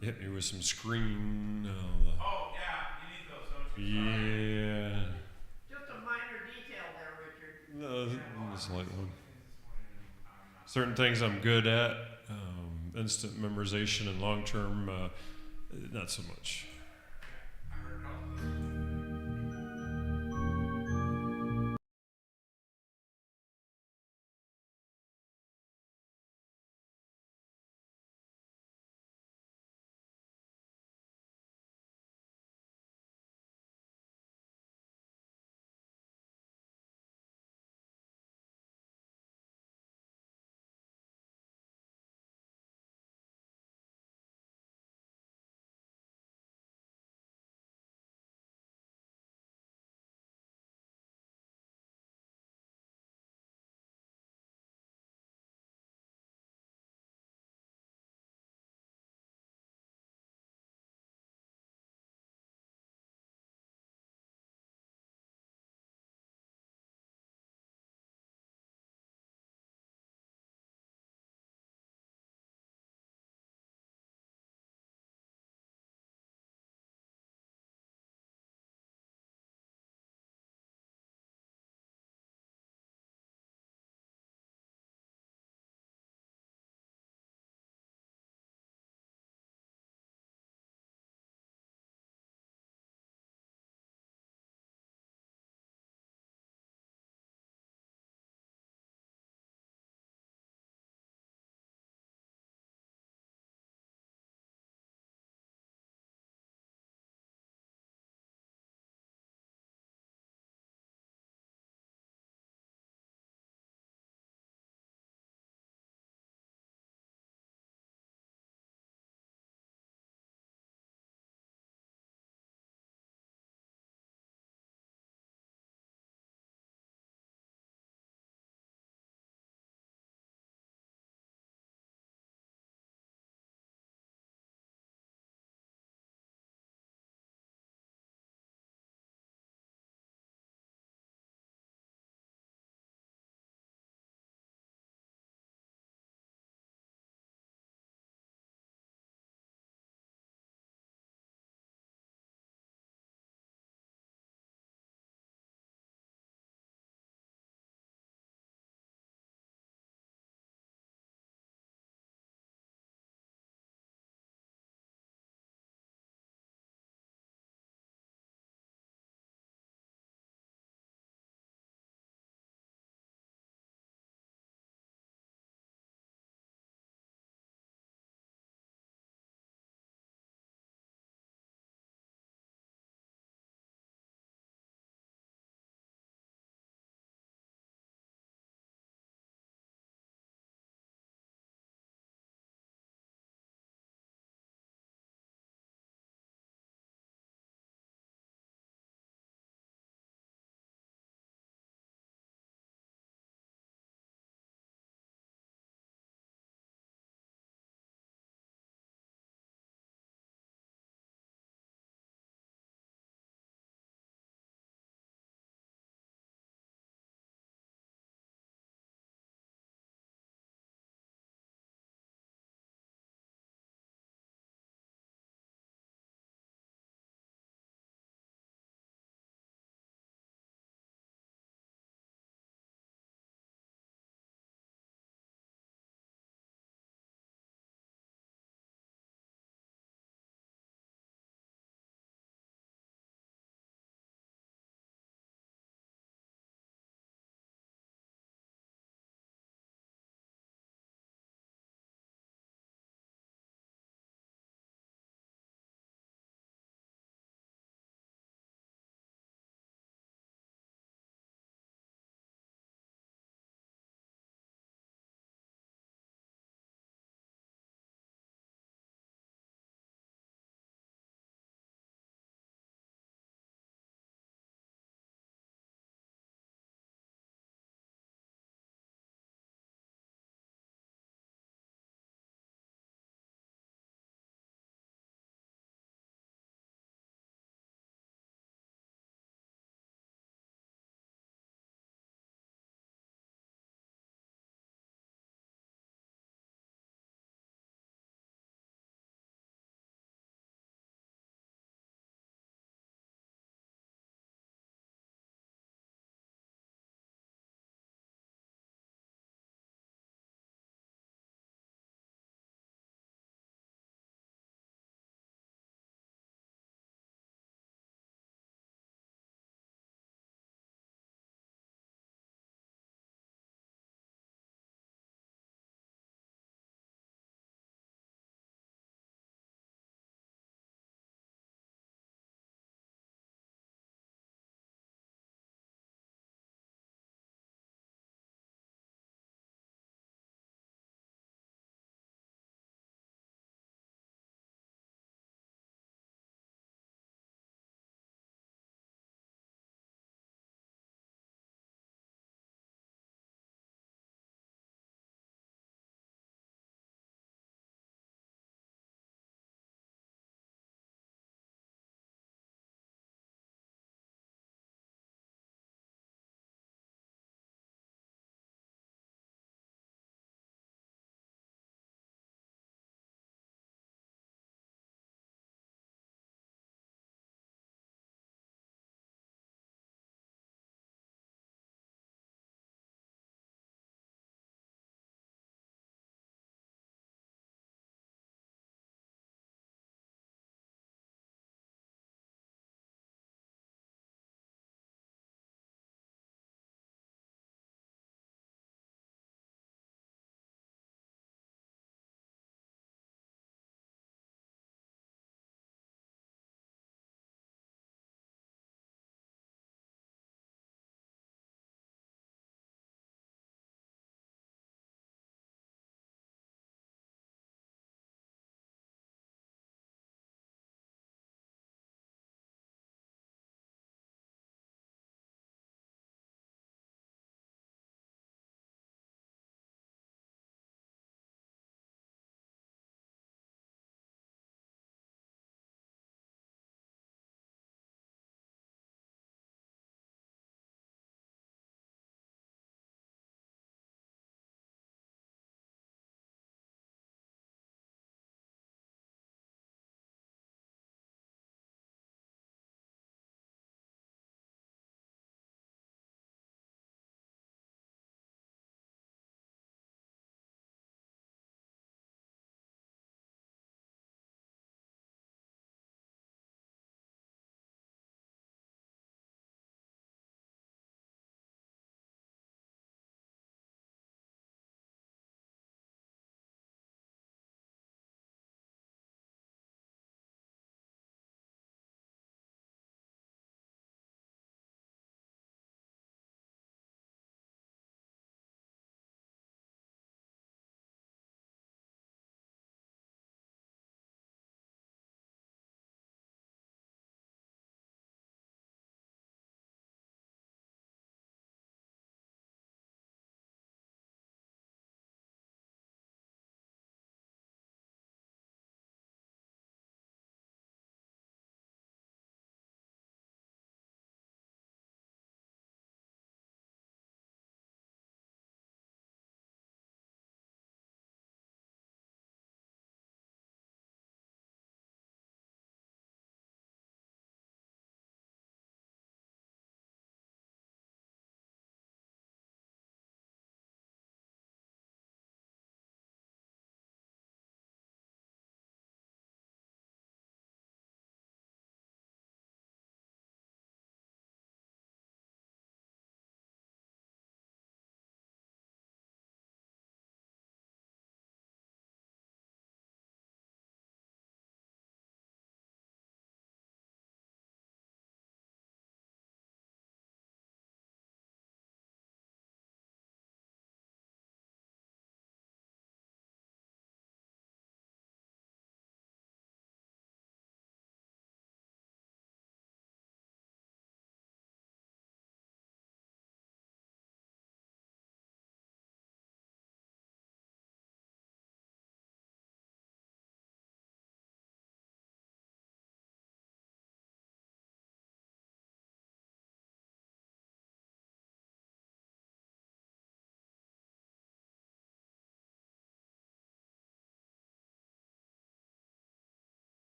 hit me with some screen. Oh, yeah, you need those, don't you? Yeah. Just a minor detail there, Richard. No, Yeah, well, it's I like learned so many things this morning, and I'm not. certain things I'm good at. Instant memorization and long term, not so much. Yeah, I heard it all.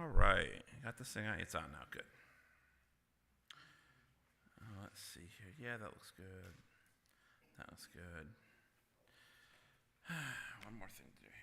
All right. Got this thing on. It's on now. Good. Let's see here. Yeah, that looks good. That looks good. One more thing to do here.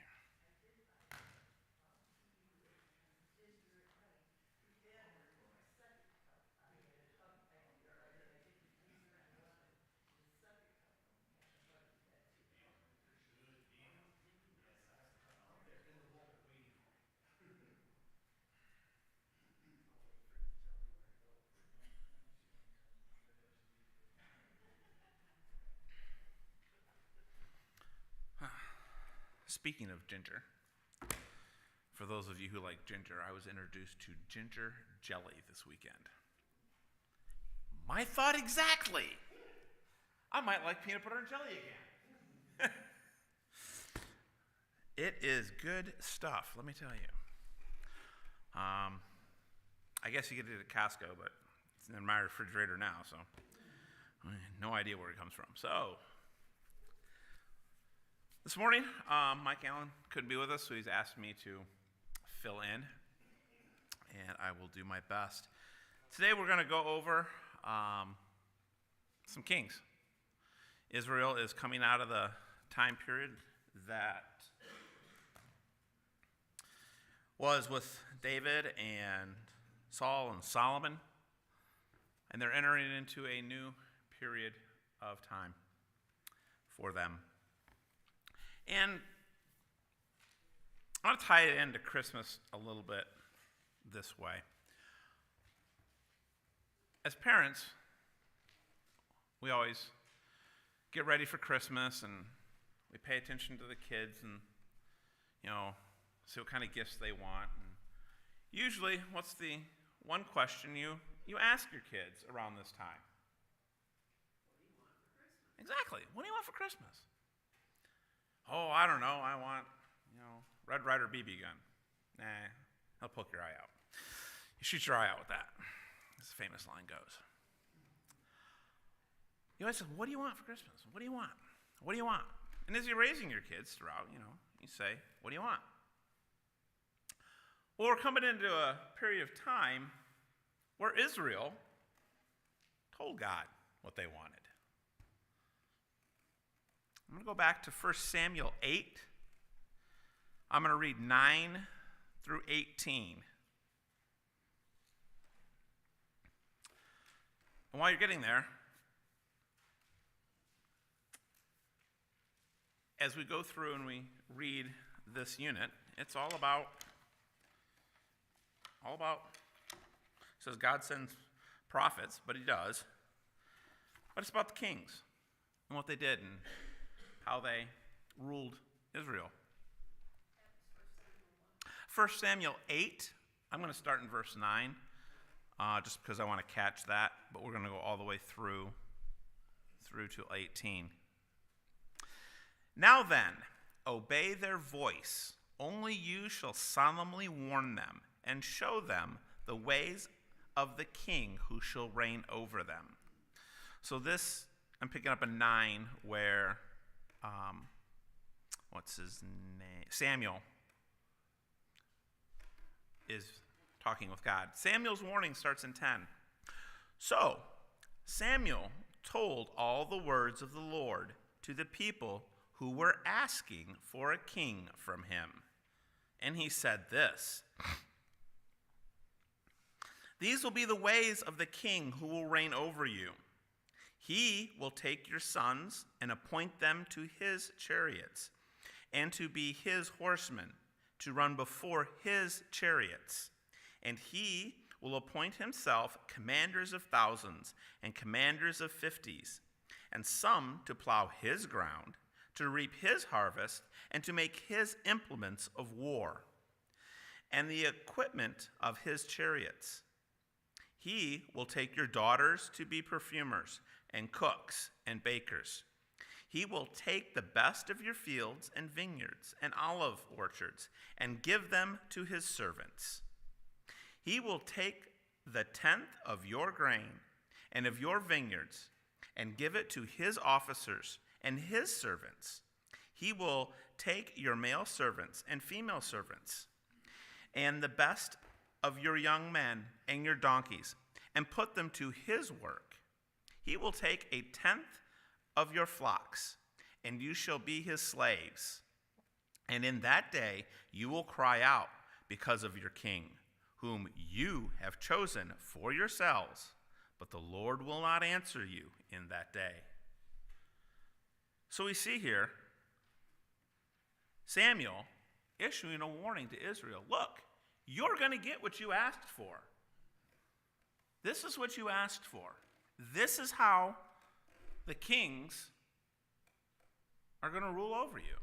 Speaking of ginger, for those of you who like ginger, I was introduced to ginger jelly this weekend. My thought exactly. I might like peanut butter and jelly again. It is good stuff, let me tell you. I guess you get it at Costco, but it's in my refrigerator now, so no idea where it comes from. So, this morning, Mike Allen couldn't be with us, so he's asked me to fill in, and I will do my best. Today we're going to go over some kings. Israel is coming out of the time period that was with David and Saul and Solomon, and they're entering into a new period of time for them. And I want to tie it into Christmas a little bit this way. As parents, we always get ready for Christmas and we pay attention to the kids and, see what kind of gifts they want. And usually, what's the one question you ask your kids around this time? What do you want for Christmas? Exactly. What do you want for Christmas? Oh, I don't know. I want, Red Ryder BB gun. Nah, he'll poke your eye out. You shoot your eye out with that, as the famous line goes. You always say, what do you want for Christmas? What do you want? What do you want? And as you're raising your kids throughout, you say, what do you want? Well, we're coming into a period of time where Israel told God what they wanted. I'm going to go back to 1 Samuel 8. I'm going to read 9 through 18. And while you're getting there, as we go through and we read this unit, it's all about, it says God sends prophets, but he does. But it's about the kings and what they did and how they ruled Israel. 1 Samuel 8, I'm going to start in verse 9, just because I want to catch that, but we're going to go all the way through to 18. Now then, obey their voice. Only you shall solemnly warn them and show them the ways of the king who shall reign over them. So this, I'm picking up a 9 where what's his name? Samuel is talking with God. Samuel's warning starts in 10. So Samuel told all the words of the Lord to the people who were asking for a king from him. And he said this, these will be the ways of the king who will reign over you. He will take your sons and appoint them to his chariots, and to be his horsemen, to run before his chariots. And he will appoint himself commanders of thousands and commanders of 50s, and some to plow his ground, to reap his harvest, and to make his implements of war, and the equipment of his chariots. He will take your daughters to be perfumers and cooks and bakers. He will take the best of your fields and vineyards and olive orchards and give them to his servants. He will take the 10th of your grain and of your vineyards and give it to his officers and his servants. He will take your male servants and female servants and the best of your young men and your donkeys, and put them to his work. He will take 1/10 of your flocks, and you shall be his slaves. And in that day you will cry out because of your king, whom you have chosen for yourselves, but the Lord will not answer you in that day. So we see here Samuel issuing a warning to Israel. Look, you're going to get what you asked for. This is what you asked for. This is how the kings are going to rule over you.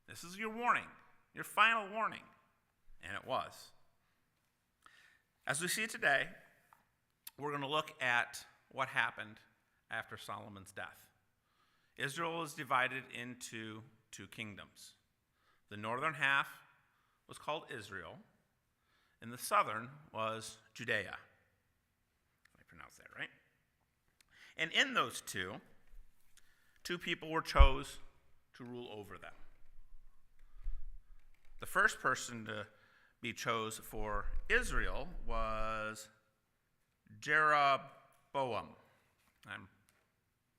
This is your warning, your final warning. And it was. As we see today, we're going to look at what happened after Solomon's death. Israel was divided into 2 kingdoms. The northern half was called Israel, and the southern was Judea. I pronounce that right. And in those two people were chose to rule over them. The first person to be chose for Israel was Jeroboam. I'm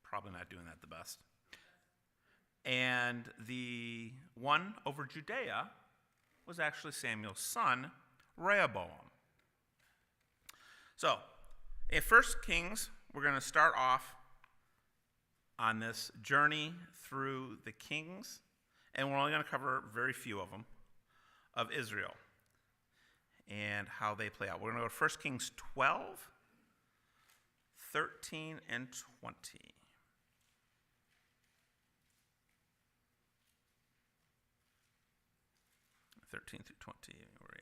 probably not doing that the best. And the one over Judea was actually Samuel's son, Rehoboam. So, in 1 Kings, we're going to start off on this journey through the kings, and we're only going to cover very few of them, of Israel, and how they play out. We're going to go to 1 Kings 12, 13, and 20. 13 through 20, where we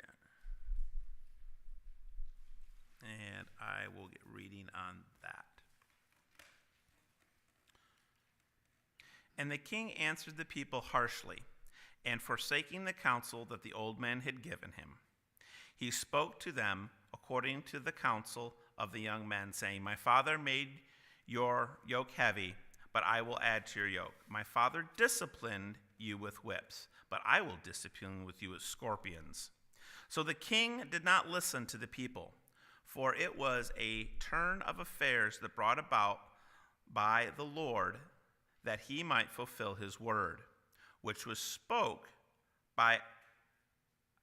at? And I will get reading on that. And the king answered the people harshly, and forsaking the counsel that the old man had given him, he spoke to them according to the counsel of the young men, saying, My father made your yoke heavy, but I will add to your yoke. My father disciplined you with whips, but I will discipline with you with scorpions. So the king did not listen to the people, for it was a turn of affairs that brought about by the Lord, that he might fulfill his word, which was spoke by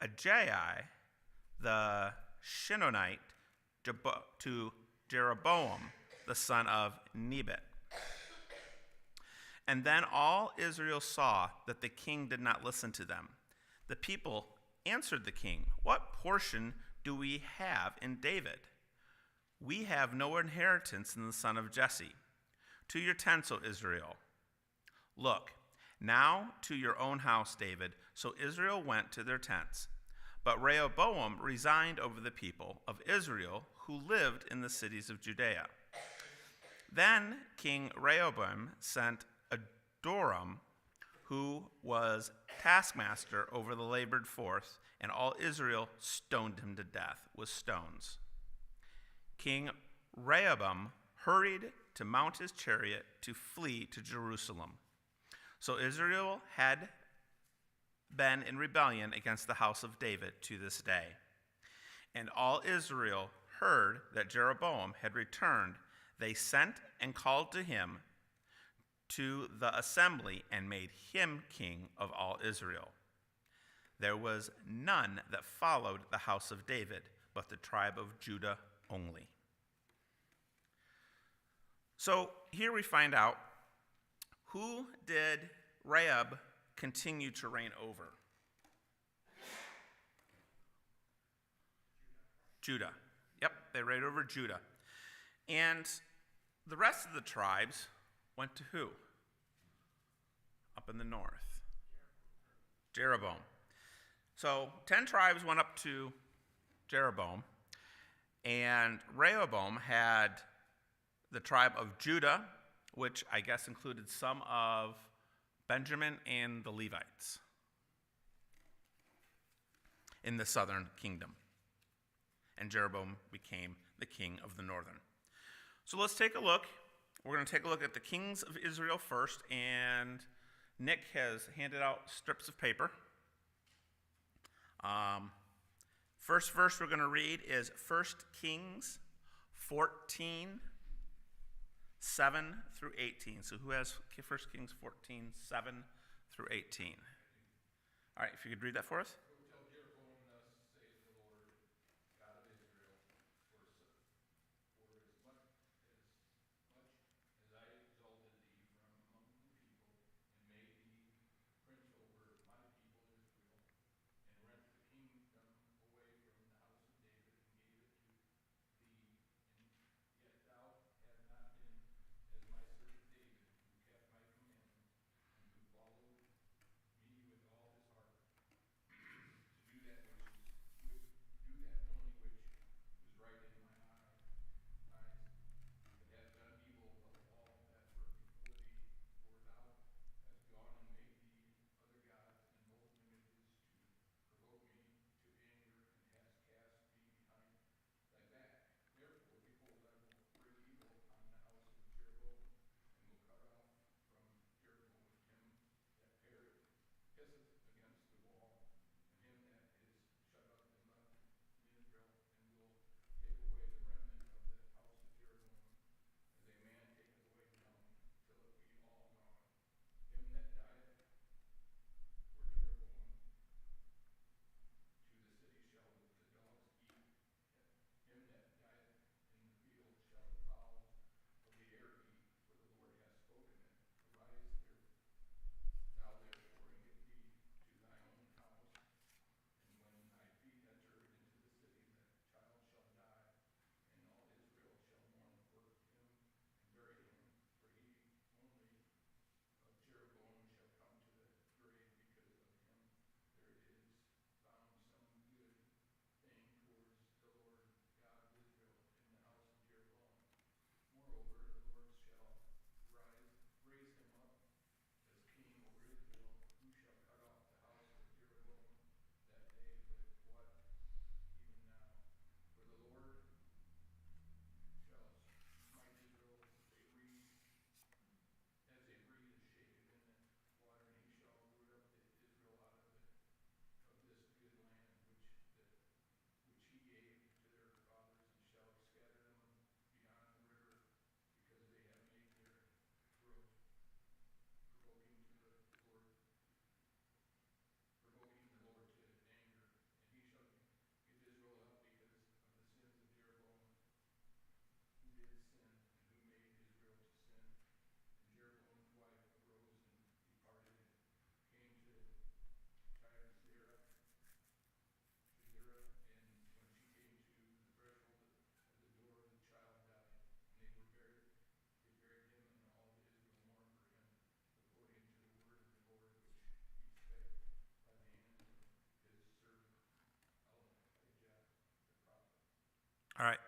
Ajai the Shilonite to Jeroboam the son of Nebat. And then all Israel saw that the king did not listen to them. The people answered the king, What portion do we have in David? We have no inheritance in the son of Jesse. To your tents, O Israel. Look, now to your own house, David. So Israel went to their tents. But Rehoboam resigned over the people of Israel who lived in the cities of Judea. Then King Rehoboam sent Adoram, who was taskmaster over the labored force, and all Israel stoned him to death with stones. King Rehoboam hurried to mount his chariot to flee to Jerusalem. So Israel had been in rebellion against the house of David to this day. And all Israel heard that Jeroboam had returned. They sent and called to him to the assembly and made him king of all Israel. There was none that followed the house of David, but the tribe of Judah only. So here we find out, who did Rahab continue to reign over? Judah. Yep, they reigned over Judah. And the rest of the tribes went to who? Up in the north. Jeroboam. So 10 tribes went up to Jeroboam, and Rehoboam had the tribe of Judah, which I guess included some of Benjamin and the Levites in the southern kingdom. And Jeroboam became the king of the northern. So let's take a look. We're going to take a look at the kings of Israel first, and Nick has handed out strips of paper First verse we're going to read is 1 Kings 14, 7 through 18. So who has 1 Kings 14, 7 through 18? All right, if you could read that for us. Go tell Jeroboam, thus saith the Lord, God of Israel, for as much as I exalted thee from among the people, and made thee prince over my people Israel, and rent the kingdom away from the house of David, and gave it to thee, and yet thou hast not been as my servant David, who kept my commandments, and who followed me with all his heart, to do that only which was right in my eyes, but hast done evil above all that were before thee, for thou hast gone and made thee other gods and molten images to provoke me to anger, and hast cast me behind thy back. Therefore, behold, I will bring evil on the house of Jeroboam, and will cut off from Jeroboam him that hisseth against the wall, and him that is shut up in Israel, and will take away the remnant of the house of Jeroboam, as a man taketh away young, till it be all gone. Him that dieth for Jeroboam, to the city shall the dogs eat. Him that dieth in the field shall the fowls of the air eat, for the Lord hath spoken it. Arise thou therefore, and get thee to thy own house, and when thy feet enter into the city, that child shall die, and all Israel shall mourn for him, and bury him, for he only of Jeroboam shall come to the grave, because of him there is found some good thing towards the Lord God of Israel in the house of Jeroboam. Moreover, the Lord shall raise him up as king over Israel, who shall cut off the house of Jeroboam that day with what even now. For the Lord shall smite Israel as a reed is shaken in the water, and he shall root up Israel out of this good land which he gave to their fathers, and shall scatter them beyond the river, because they have made their growth provoking the Lord to anger. And he shall give Israel up because of the sins of Jeroboam, who did sin, and who made Israel to sin. And Jeroboam's wife arose and departed, and came to Tirzerah, and when she came to the threshold of the door, the child died, and they buried him, and all Israel mourned for him, according to the word of the Lord, which he spake by the hand of his servant Elijah the prophet. All right.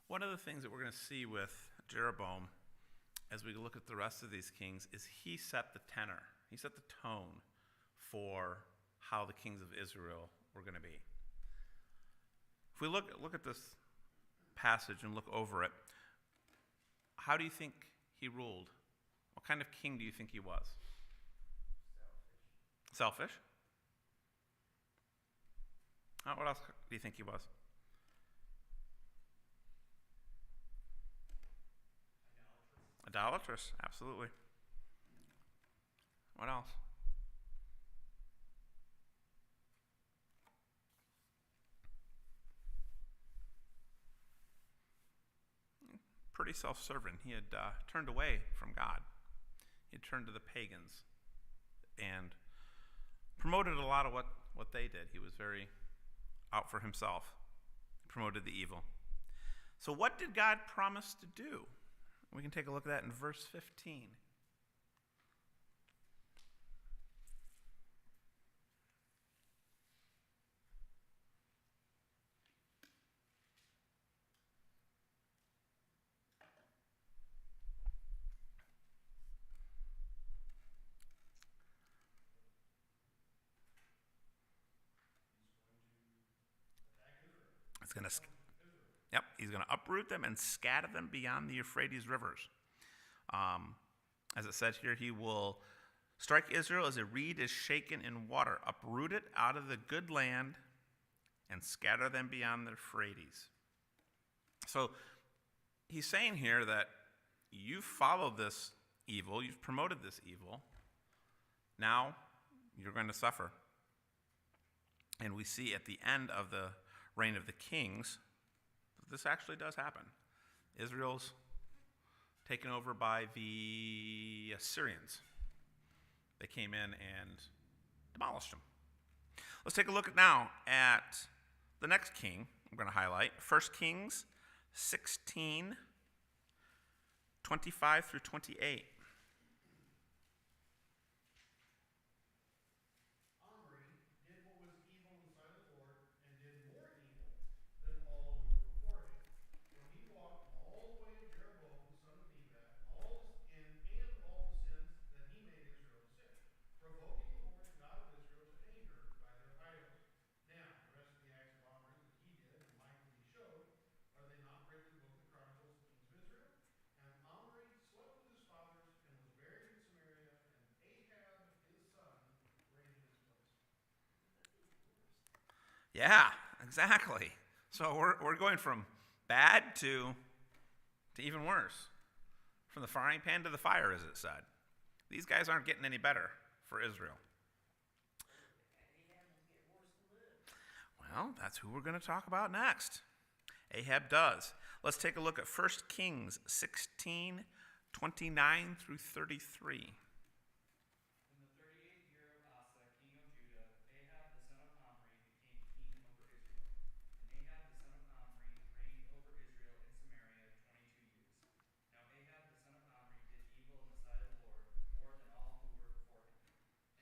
One of the things that we're going to see with Jeroboam as we look at the rest of these kings is he set the tenor. He set the tone for how the kings of Israel were going to be. If we look at this passage and look over it, how do you think he ruled? What kind of king do you think he was? Selfish. What else do you think he was? Idolatrous, absolutely. What else? Pretty self-serving. He had turned away from God. He had turned to the pagans and promoted a lot of what they did. He was very out for himself. He promoted the evil. So what did God promise to do? We can take a look at that in verse 15. He's going to uproot them and scatter them beyond the Euphrates rivers. As it says here, he will Strike Israel as a reed is shaken in water, uproot it out of the good land, and scatter them beyond the Euphrates. So he's saying here that you've followed this evil, you've promoted this evil, now you're going to suffer. And we see at the end of the reign of the kings, this actually does happen. Israel's taken over by the Assyrians. They came in and demolished them. Let's take a look now at the next king I'm going to highlight. 1 Kings 16, 25 through 28. Omri did what was evil in the sight of the Lord, and did more evil than all who were before him. For he walked in all the way of Jeroboam the son of Nebat, and all the sins that he made Israel to sin, provoking the Lord God of Israel to anger by their idols. Now, the rest of the acts of Omri that he did, and the might that he showed, are they not written in the book of the Chronicles of the Kings of Israel? And Omri slept with his fathers and was buried in Samaria, and Ahab his son reigned in his place. Yeah, exactly. So we're going from bad to even worse. From the frying pan to the fire, as it said. These guys aren't getting any better for Israel. Well, that's who we're going to talk about next. Ahab does. Let's take a look at 1 Kings 16, 29 through 33. In the 38th year of Asa, king of Judah, Ahab the son of Omri became king over Israel. And Ahab the son of Omri reigned over Israel in Samaria 22 years. Now Ahab the son of Omri did evil in the sight of the Lord more than all who were before him.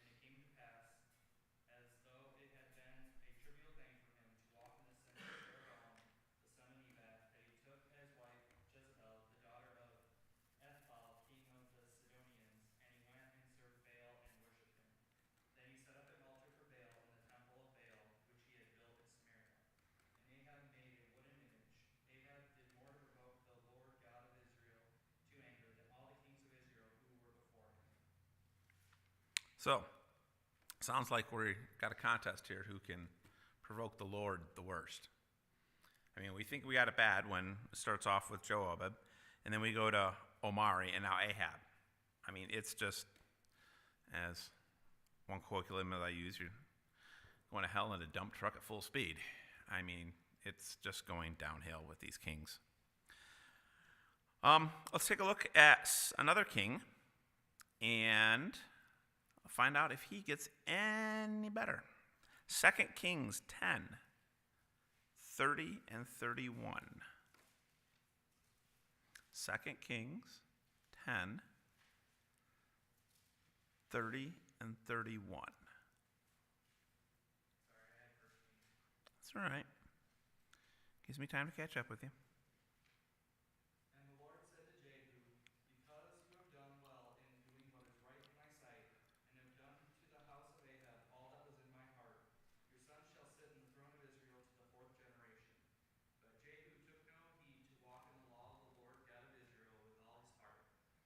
And it came to pass, as though it had been a trivial thing for him to walk in the sins of Jeroboam the son of Nebat, that he took as wife Jezebel, the daughter of Ethbaal, king of the Sidonians, and he went and served Baal and worshipped him. Then he set up an altar for Baal in the temple of Baal, which he had built in Samaria. And Ahab made a wooden image. Ahab did more to provoke the Lord God of Israel to anger than all the kings of Israel who were before him. So, sounds like we've got a contest here who can provoke the Lord the worst. I mean, we think we got it bad when it starts off with Joab, and then we go to Omri, and now Ahab. I mean, it's just, as one colloquialism that I use, you're going to hell in a dump truck at full speed. I mean, it's just going downhill with these kings. Let's take a look at another king and find out if he gets any better. 2 Kings 10, 30 and 31. 2 Kings 10, 30 and 31. Sorry, I had 1 Kings. That's all right. Gives me time to catch up with you. And the Lord said to Jehu, because you have done well in doing what is right in my sight, and have done to the house of Ahab all that was in my heart, your son shall sit in the throne of Israel to the 4th generation. But Jehu took no heed to walk in the law of the Lord God of Israel with all his heart,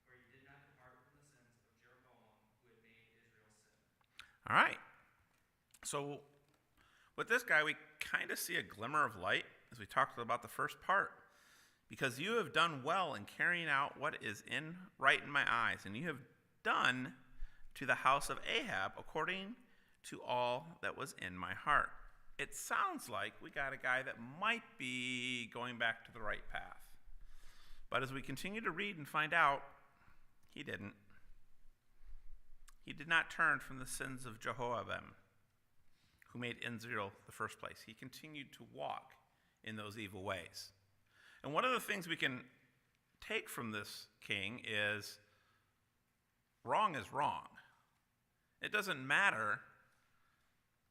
for he did not depart from the sins of Jeroboam, who had made Israel sin. All right. So with this guy, we kind of see a glimmer of light as we talked about the first part. Because you have done well in carrying out what is right in my eyes, and you have done to the house of Ahab according to all that was in my heart. It sounds like we got a guy that might be going back to the right path. But as we continue to read and find out, he didn't. He did not turn from the sins of Jehoram, who made Israel the first place. He continued to walk in those evil ways. And one of the things we can take from this king is wrong is wrong. It doesn't matter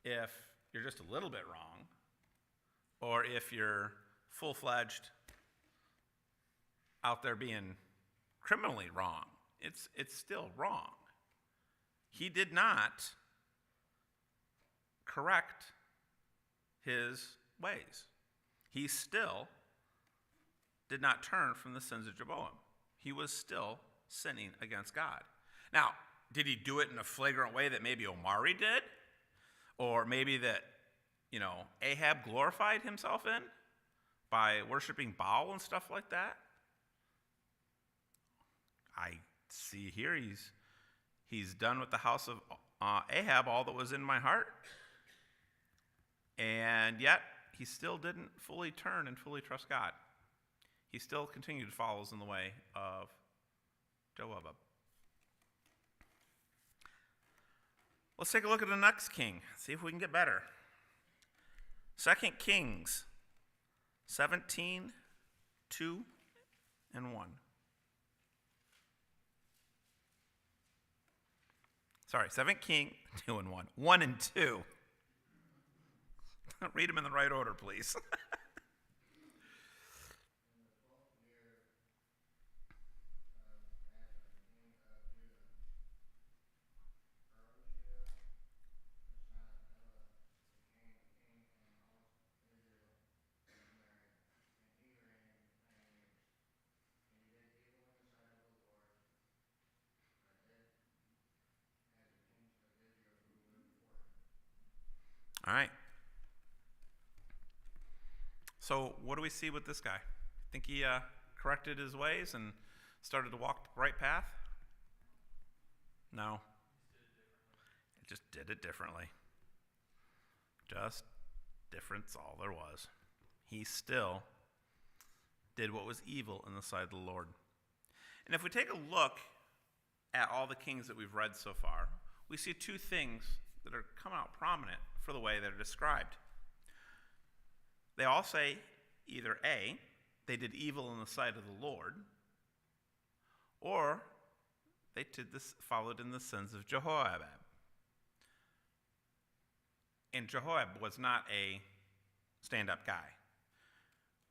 if you're just a little bit wrong or if you're full-fledged out there being criminally wrong. It's still wrong. He did not correct his ways. He still did not turn from the sins of Jeroboam. He was still sinning against God. Now, did he do it in a flagrant way that maybe Omari did? Or maybe that, Ahab glorified himself in by worshiping Baal and stuff like that? I see here he's done with the house of Ahab all that was in my heart. And yet, he still didn't fully turn and fully trust God. He still continued to follow in the way of Jehoshaphat. Let's take a look at the next king, see if we can get better. 2 Kings 17, 2 and 1. Sorry, 2 Kings 2 and 1. 1 and 2. Read them in the right order, please. All right. So what do we see with this guy? Think he corrected his ways and started to walk the right path? No. He just did it differently. Just difference, all there was. He still did what was evil in the sight of the Lord. And if we take a look at all the kings that we've read so far, we see two things that are coming out prominent for the way they're described. They all say either A, they did evil in the sight of the Lord, or they followed in the sins of Jehoshaphat. And Jehoshaphat was not a stand-up guy.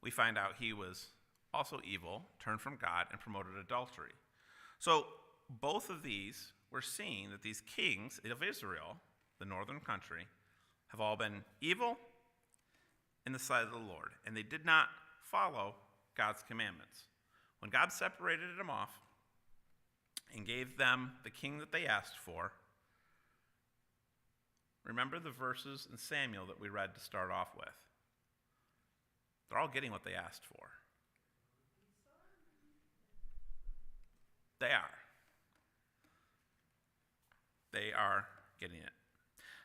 We find out he was also evil, turned from God, and promoted adultery. So both of these, we're seeing that these kings of Israel, the northern country, have all been evil in the sight of the Lord, and they did not follow God's commandments. When God separated them off and gave them the king that they asked for, remember the verses in Samuel that we read to start off with. They're all getting what they asked for. They are. They are getting it.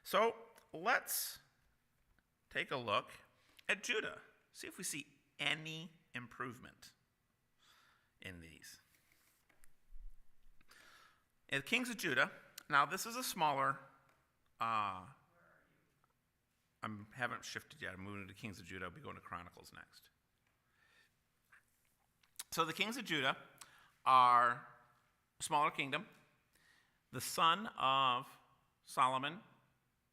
So let's take a look at Judah. See if we see any improvement in these. In the kings of Judah, now this is a smaller, I haven't shifted yet. I'm moving to Kings of Judah. I'll be going to Chronicles next. So the kings of Judah are a smaller kingdom. The son of Solomon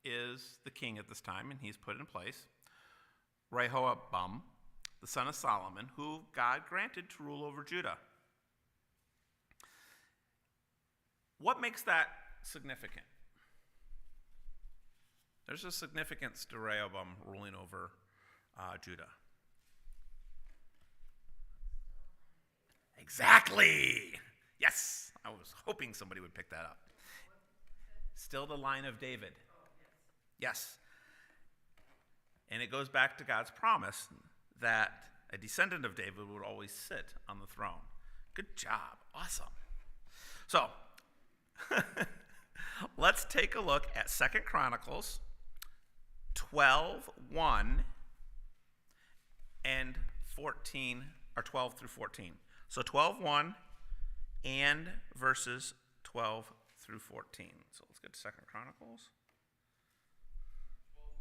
is the king at this time, and he's put in place. Rehoboam, the son of Solomon, who God granted to rule over Judah. What makes that significant? There's a significance to Rehoboam ruling over Judah. Exactly! Yes! I was hoping somebody would pick that up. Still the line of David. Yes. And it goes back to God's promise that a descendant of David would always sit on the throne. Good job. Awesome. So, let's take a look at 2 Chronicles 12:1 and 14, or 12 through 14. So 12:1 and verses 12 through 14. So let's get to 2 Chronicles. 12:1.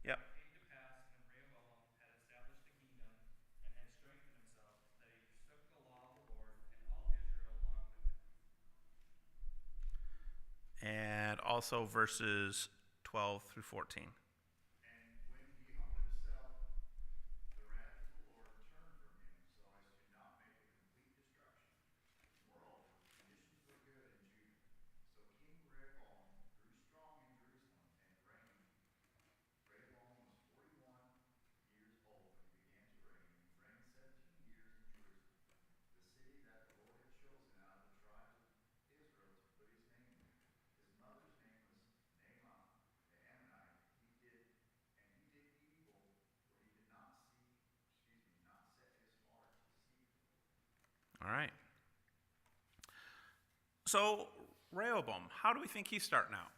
Yep. It came to pass when Rehoboam had established the kingdom and had strengthened himself that he forsook the law of the Lord and all Israel along with him. And also verses 12 through 14. And when he humbled himself, the wrath of the Lord turned from him so as to not make a complete destruction. Moreover, conditions were good in Judah. So King Rehoboam grew strong in Jerusalem and reigned. Rehoboam was 41 years old when he began to reign, and he reigned 17 years in Jerusalem, the city that the Lord had chosen out of the tribes of Israel to put his name there. All right. So, Rehoboam, how do we think he's starting out?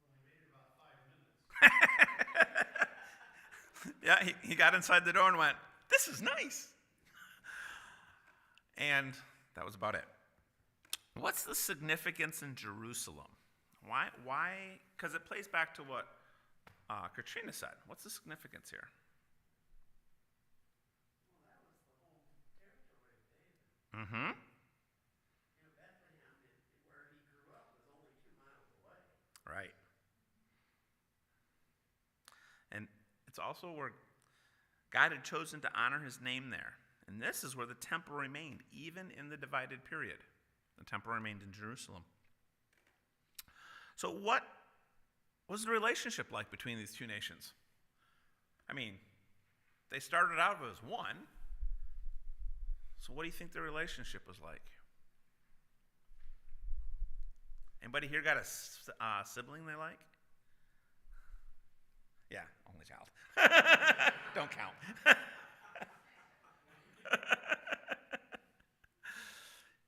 Well, I made it about 5 minutes. Yeah, he got inside the door and went, "This is nice." And that was about it. What's the significance in Jerusalem? Why? Because it plays back to what Katrina said. What's the significance here? Well, that was the home territory of David. Mm-hmm. You know, Bethlehem, where he grew up, was only 2 miles away. Right. And it's also where God had chosen to honor his name there. And this is where the temple remained, even in the divided period. The temple remained in Jerusalem. So what was the relationship like between these two nations? I mean, they started out as one. So what do you think the relationship was like? Anybody here got a sibling they like? Yeah, only child. Don't count.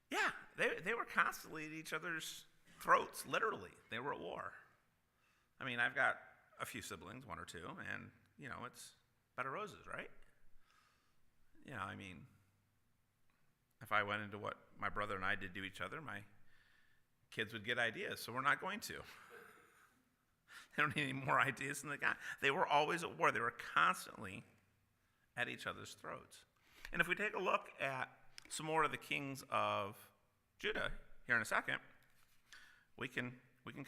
Yeah, they were constantly at each other's throats, literally. They were at war. I mean, I've got a few siblings, 1 or 2, and, you know, it's bed of roses, right? Yeah, I mean, if I went into what my brother and I did to each other, my kids would get ideas, so we're not going to. They don't need any more ideas than they got. They were always at war. They were constantly at each other's throats. And if we take a look at some more of the kings of Judah here in a second, we can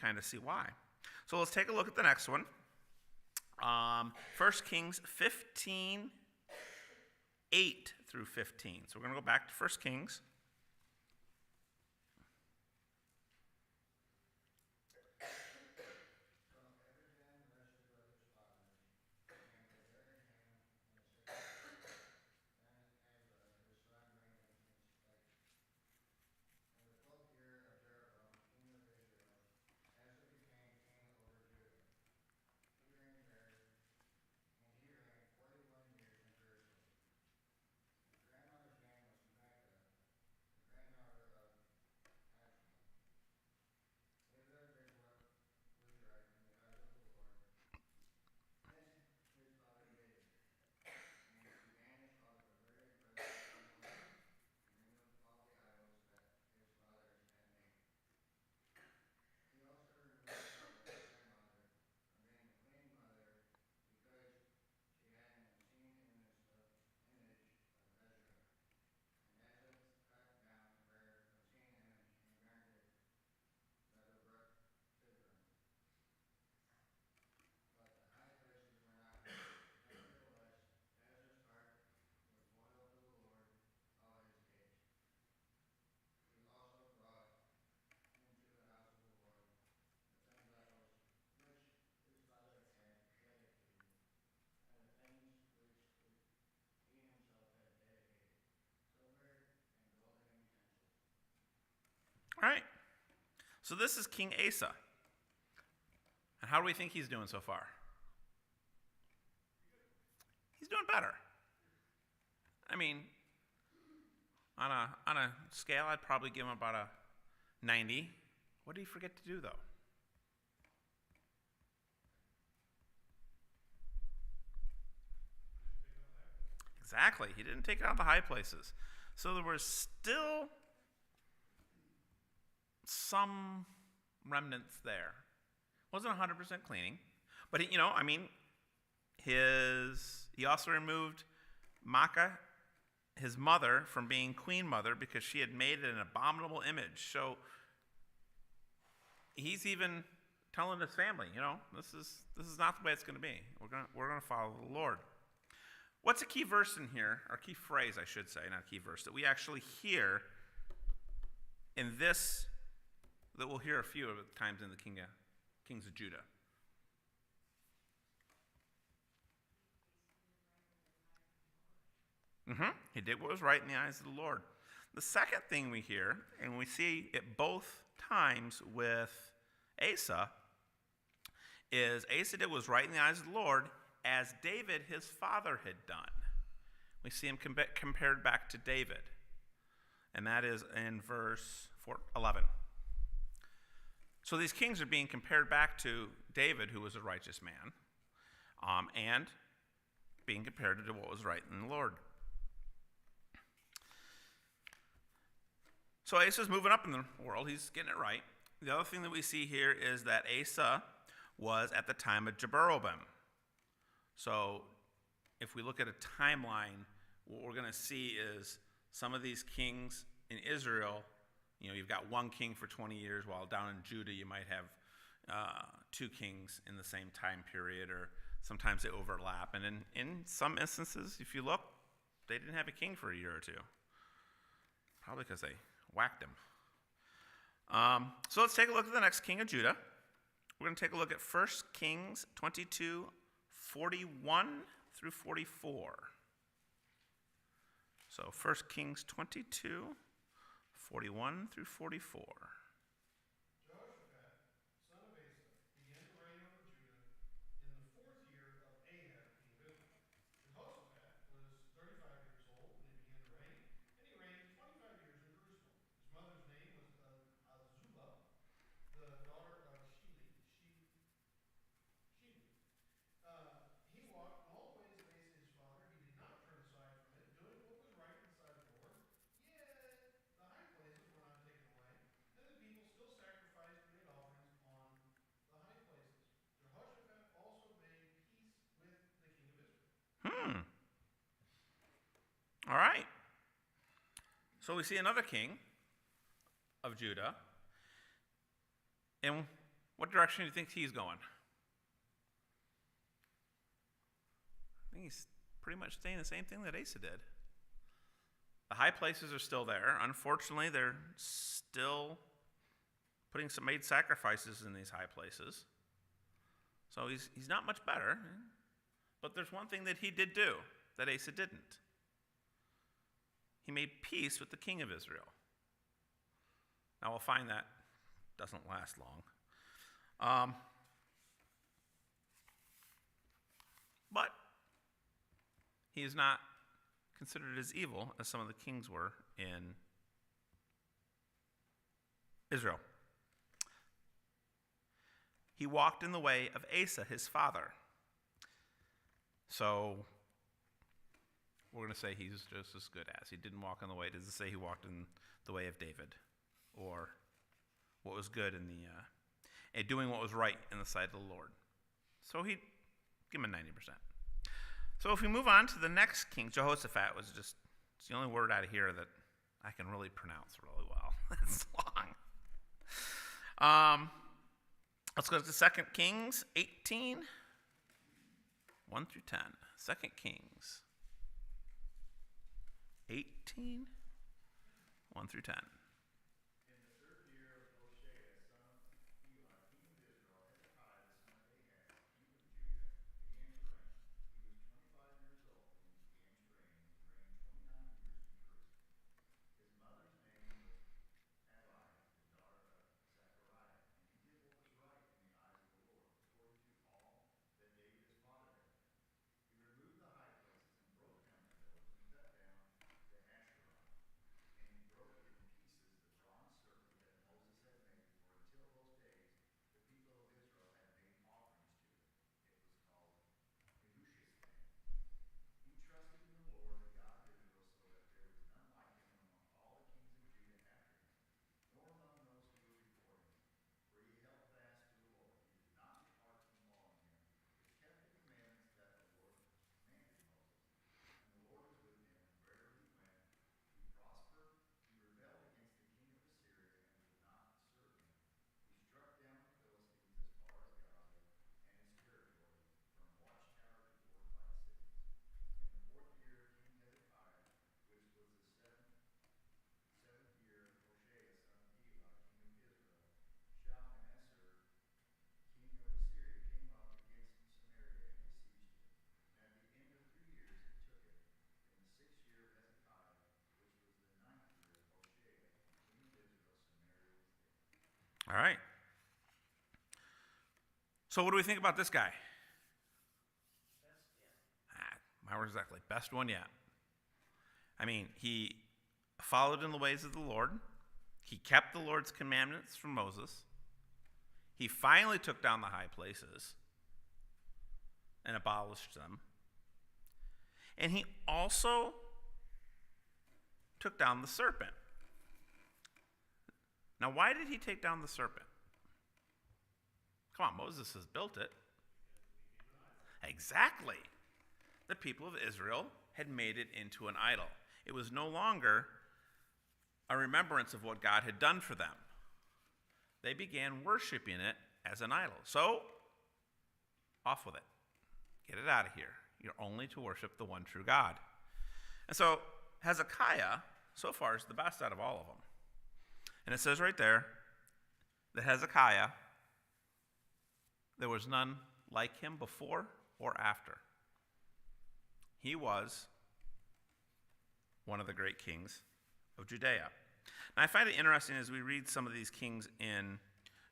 kind of see why. So let's take a look at the next one. 1 Kings 15, 8 through 15. So we're going to go back to 1 Kings. All right. So this is King Asa. And how do we think he's doing so far? He's doing better. I mean, on a scale, I'd probably give him about a 90. What did he forget to do, though? Exactly. He didn't take it out the high places. So there was still some remnants there. Wasn't 100% cleaning. But, he also removed Maacah, his mother, from being queen mother because she had made an abominable image. So he's even telling his family, this is not the way it's going to be. We're going to follow the Lord. What's a key verse in here, or key phrase, I should say, not key verse, that we actually hear in this, that we'll hear a few of the times in the Kings of Judah? He did what was right in the eyes of the Lord. The second thing we hear, and we see it both times with Asa, is Asa did what was right in the eyes of the Lord, as David his father had done. We see him compared back to David, and that is in verse 11. So these kings are being compared back to David, who was a righteous man, and being compared to what was right in the Lord. So Asa's moving up in the world. He's getting it right. The other thing that we see here is that Asa was at the time of Jeroboam. So if we look at a timeline, what we're going to see is some of these kings in Israel, you've got one king for 20 years, while down in Judah you might have two kings in the same time period, or sometimes they overlap. And in some instances, if you look, they didn't have a king for a year or two. Probably because they whacked him. So let's take a look at the next king of Judah. We're going to take a look at 1 Kings 22, 41 through 44. So 1 Kings 22, 41 through 44. Jehoshaphat, son of Asa, began to reign over Judah in the 4th year of Ahab, king of Israel. Jehoshaphat was 35 years old when he began to reign, and he reigned 25 years in Jerusalem. His mother's name was Azubah, the daughter of Shili. He walked in all the ways of Asa his father. He did not turn aside from it, doing what was right in the sight of the Lord. Yet the high places were not taken away, and the people still sacrificed and made offerings on the high places. Jehoshaphat also made peace with the king of Israel. All right. So we see another king of Judah. In what direction do you think he's going? I think he's pretty much saying the same thing that Asa did. The high places are still there. Unfortunately, they're still putting some made sacrifices in these high places. So he's not much better. But there's one thing that he did do that Asa didn't. He made peace with the king of Israel. Now we'll find that doesn't last long. But he is not considered as evil as some of the kings were in Israel. He walked in the way of Asa, his father. So we're going to say he's just as good as. He didn't walk in the way. It doesn't say he walked in the way of David, or what was good in and doing what was right in the sight of the Lord. So he give him a 90%. So if we move on to the next king, Jehoshaphat it's the only word out of here that I can really pronounce really well. It's long. Let's go to 2 Kings 18, 1 through 10. 2 Kings 18, 1 through 10. In the 3rd year of Hoshea, son of Elah, king of Israel, Hezekiah, the son of Ahaz, king of Judah, began to reign. He was 25 years old when he began to reign, and he reigned 29 years in Jerusalem. His mother's name was Abiah, the daughter of Zechariah, and he did what was right in the eyes of the Lord, according to all that David his father had done. He removed the high places and broke down the pillars and cut down the Asherah. And he broke in pieces the bronze serpent that Moses had made, for until those days the people of Israel had made offerings to it. It was called Nehushtan's name. He trusted in the Lord, the God of Israel, so that there was none like him among all the kings of Judah after him, nor among those who were before him. For he held fast to the Lord. He did not depart from following him, but kept the commandments that the Lord commanded Moses. And the Lord was with him, and wherever he went, he prospered. He rebelled against the king of Assyria and would not serve him. He struck down the Philistines as far as Gaza and its territory, from watchtower to fortified cities. In the 4th year of King Hezekiah, which was the seventh year of Hoshea, son of Elah, king of Israel, Shalmaneser, king of Assyria, came up against Samaria and besieged it. And at the end of 3 years he took it. In the 6th year of Hezekiah, which was the 9th year of Hoshea, king of Israel, Samaria was taken. All right. So what do we think about this guy? My word exactly. Best one yet. I mean, he followed in the ways of the Lord. He kept the Lord's commandments from Moses. He finally took down the high places and abolished them. And he also took down the serpent. Now, why did he take down the serpent? Come on, Moses has built it. Exactly. The people of Israel had made it into an idol. It was no longer a remembrance of what God had done for them. They began worshiping it as an idol. So, off with it. Get it out of here. You're only to worship the one true God. And so, Hezekiah, so far, is the best out of all of them. And it says right there that Hezekiah, there was none like him before or after. He was one of the great kings of Judea. Now, I find it interesting as we read some of these kings in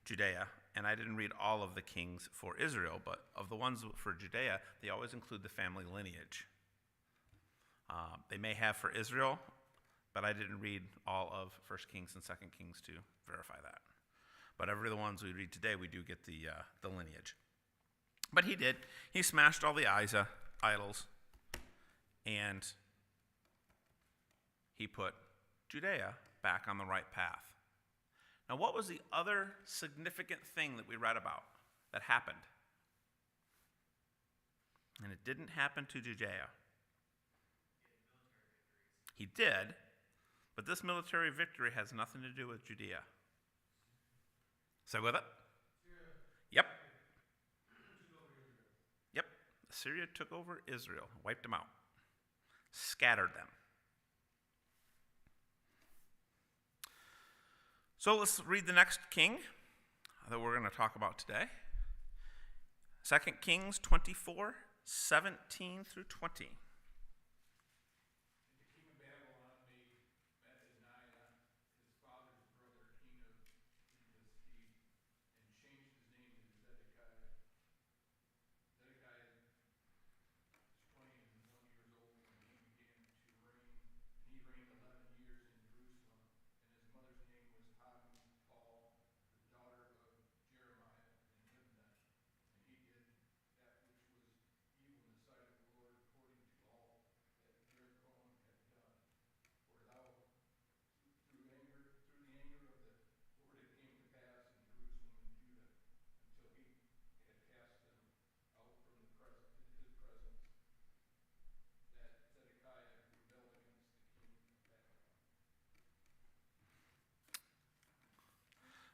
Judea, and I didn't read all of the kings for Israel, but of the ones for Judea, they always include the family lineage. They may have for Israel, but I didn't read all of 1 Kings and 2 Kings to verify that. But every the ones we read today, we do get the lineage. But he did. He smashed all the idols, and he put Judea back on the right path. Now, what was the other significant thing that we read about that happened? And it didn't happen to Judea. He did, but this military victory has nothing to do with Judea. Say with it? Yep. Yep. Assyria took over Israel, wiped them out, scattered them. So let's read the next king that we're going to talk about today. 2 Kings 24, 17 through 20.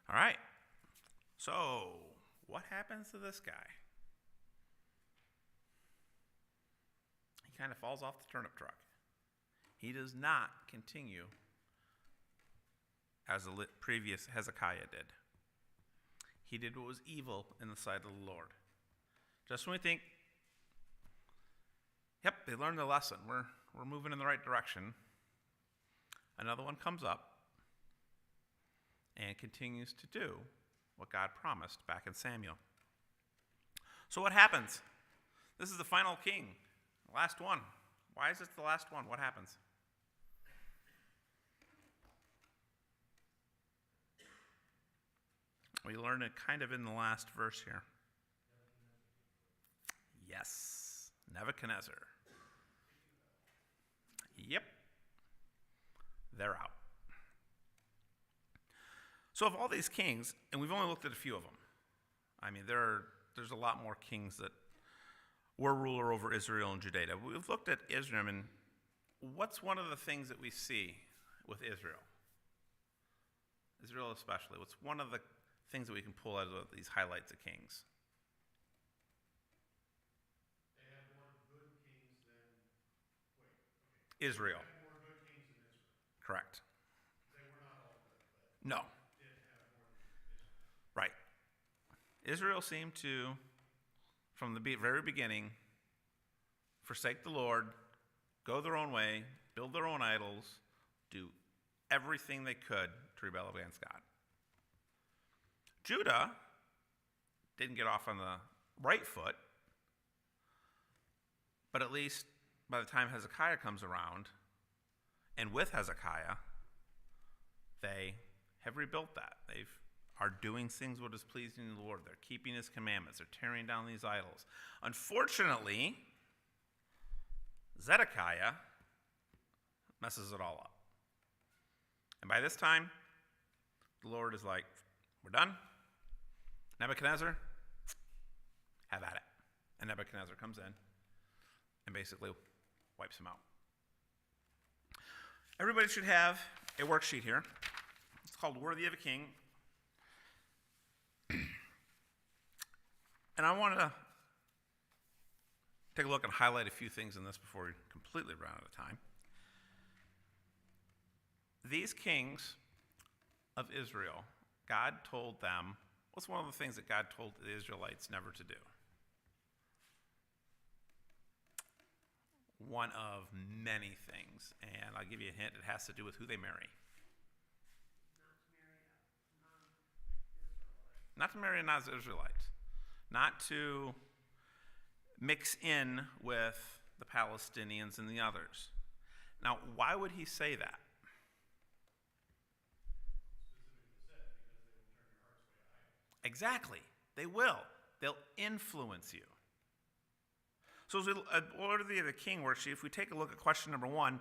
All right. So, what happens to this guy? He kind of falls off the turnip truck. He does not continue as the previous Hezekiah did. He did what was evil in the sight of the Lord. Just when we think, yep, they learned the lesson. We're moving in the right direction. Another one comes up and continues to do what God promised back in Samuel. So what happens? This is the final king, the last one. Why is this the last one? What happens? We learn it kind of in the last verse here. Yes, Nebuchadnezzar. Yep, they're out. So of all these kings, and we've only looked at a few of them. I mean, there's a lot more kings that were ruler over Israel and Judea. We've looked at Israel, and what's one of the things that we see with Israel? Israel especially. What's one of the things that we can pull out of these highlights of kings? They had more good kings than, Israel. They had more good kings than Israel. Correct. They were not all good, but No. did have more than Israel. Right. Israel seemed to, from the very beginning, forsake the Lord, go their own way, build their own idols, do everything they could to rebel against God. Judah didn't get off on the right foot, but at least by the time Hezekiah comes around, and with Hezekiah, they have rebuilt that. They are doing things what is pleasing to the Lord. They're keeping his commandments. They're tearing down these idols. Unfortunately, Zedekiah messes it all up. And by this time, the Lord is like, we're done. Nebuchadnezzar, have at it. And Nebuchadnezzar comes in and basically wipes him out. Everybody should have a worksheet here. It's called Worthy of a King. And I want to take a look and highlight a few things in this before we completely run out of time. These kings of Israel, God told them, what's one of the things that God told the Israelites never to do? One of many things, and I'll give you a hint, it has to do with who they marry. Not to marry a non-Israelite. Not to mix in with the Palestinians and the others. Now, why would he say that? Exactly. They will. They'll influence you. So as we Worthy of the King worksheet, if we take a look at question number 1,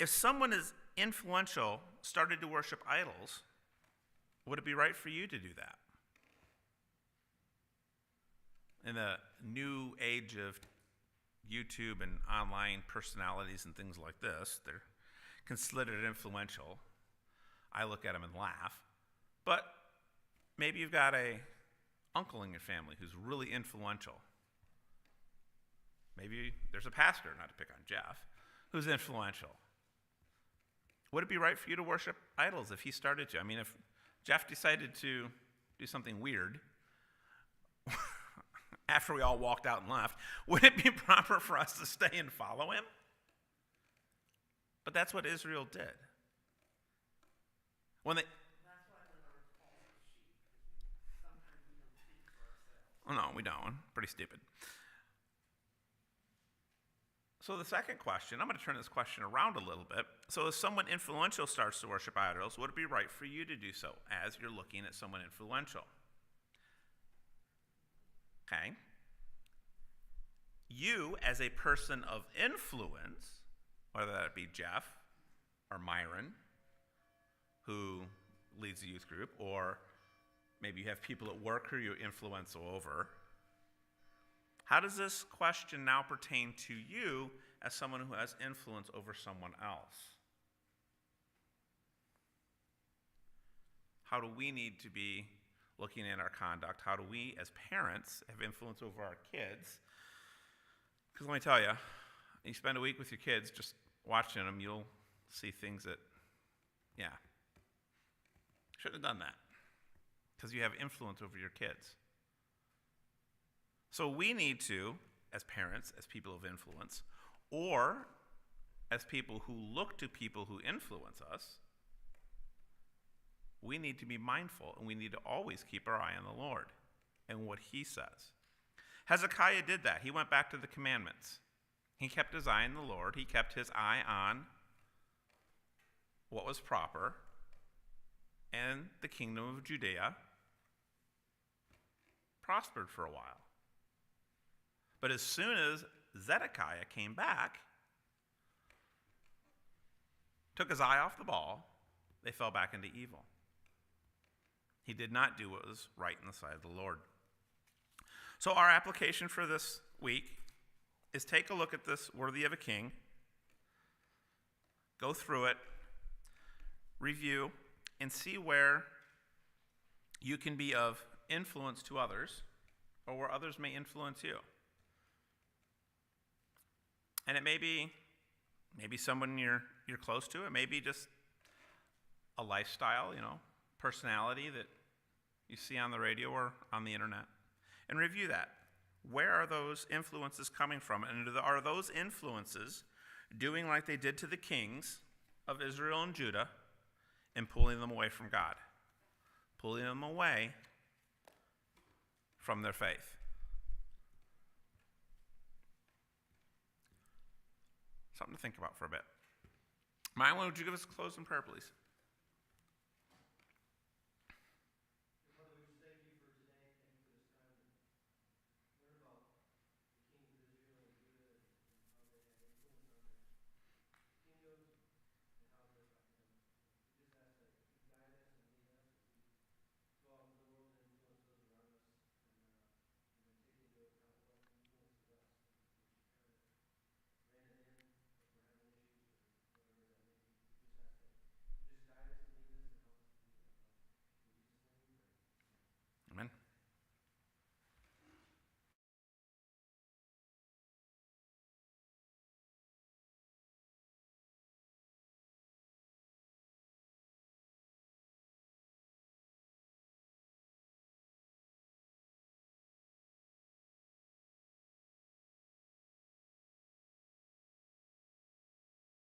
if someone is influential, started to worship idols, would it be right for you to do that? In the new age of YouTube and online personalities and things like this, they're considered influential. I look at them and laugh. But maybe you've got a uncle in your family who's really influential. Maybe there's a pastor, not to pick on Jeff, who's influential. Would it be right for you to worship idols if he started to? I mean, if Jeff decided to do something weird after we all walked out and left, would it be proper for us to stay and follow him? But that's what Israel did. When they, That's why the Lord calls us sheep. Sometimes we don't think for ourselves. oh no, we don't. Pretty stupid. So the second question, I'm going to turn this question around a little bit. So if someone influential starts to worship idols, would it be right for you to do so as you're looking at someone influential? Okay. You, as a person of influence, whether that be Jeff or Myron, who leads the youth group, or maybe you have people at work who you influence over, how does this question now pertain to you as someone who has influence over someone else? How do we need to be looking at our conduct? How do we, as parents, have influence over our kids? Because let me tell you, you spend a week with your kids just watching them, you'll see things that, yeah, shouldn't have done that. Because you have influence over your kids. So we need to, as parents, as people of influence, or as people who look to people who influence us, we need to be mindful, and we need to always keep our eye on the Lord and what he says. Hezekiah did that. He went back to the commandments. He kept his eye on the Lord. He kept his eye on what was proper, and the kingdom of Judea prospered for a while. But as soon as Zedekiah came back, took his eye off the ball, they fell back into evil. He did not do what was right in the sight of the Lord. So our application for this week is take a look at this Worthy of a King, go through it, review, and see where you can be of influence to others or where others may influence you. And it may be maybe someone you're close to. It may be just a lifestyle, personality that you see on the radio or on the internet. And review that. Where are those influences coming from? And are those influences doing like they did to the kings of Israel and Judah and pulling them away from God? Pulling them away from their faith. Something to think about for a bit. Mylon, would you give us a closing prayer, please?